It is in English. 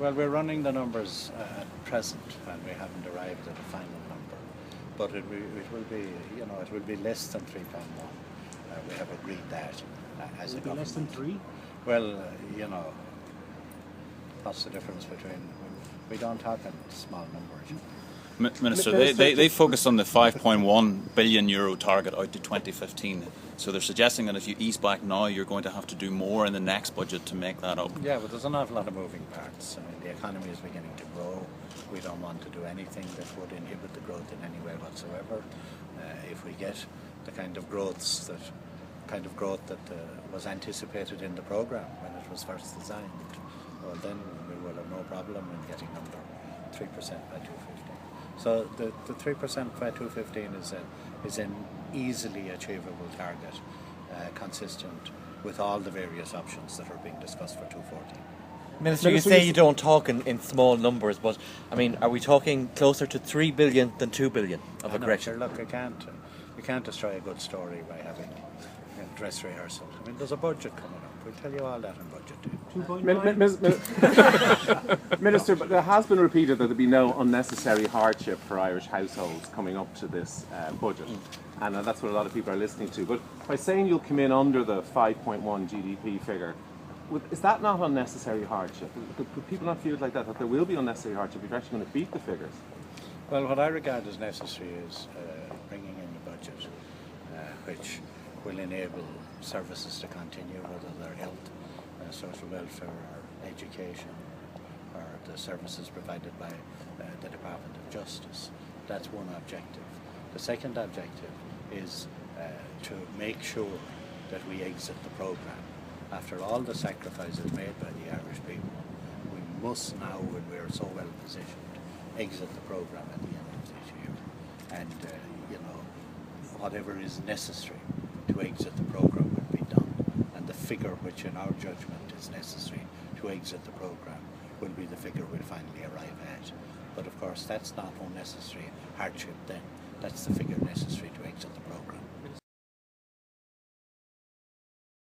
Well, we're running the numbers at present, and we haven't arrived at a final number. But it will be, it will be less than 3.1. We have agreed that as a government. Less than 3? Well, what's the difference between? We don't talk in small numbers. Minister, they focus on the 5.1 billion euro target out to 2015. So they're suggesting that if you ease back now, you're going to have to do more in the next budget to make that up. Yeah, but there's an awful lot of moving parts. I mean, the economy is beginning to grow. We don't want to do anything that would inhibit the growth in any way whatsoever. If we get the kind of growth that was anticipated in the programme when it was first designed, well, then we will have no problem in getting under 3% by 2015. So the 3% by 2015 is an easily achievable target, consistent with all the various options that are being discussed for 2014. Minister, you say you don't talk in small numbers, but I mean, are we talking closer to 3 billion than 2 billion of aggression? Look, we can't destroy a good story by having dress rehearsal. I mean, there's a budget coming up. We'll tell you all that in budget day. 2.9? Minister, but there has been repeated that there'll be no unnecessary hardship for Irish households coming up to this budget. And that's what a lot of people are listening to. But by saying you'll come in under the 5.1 GDP figure, is that not unnecessary hardship? Could people not feel like that there will be unnecessary hardship if you're actually going to beat the figures? Well, what I regard as necessary is bringing in a budget which will enable services to continue, whether they're health, social welfare, or education, or the services provided by the Department of Justice. That's one objective. The second objective is to make sure that we exit the programme. After all the sacrifices made by the Irish people, we must now, when we're so well positioned, exit the programme at the end of this year. And, whatever is necessary to exit the programme will be done. And the figure which in our judgment is necessary to exit the programme will be the figure we'll finally arrive at. But of course that's not unnecessary hardship then. That's the figure necessary to exit the programme.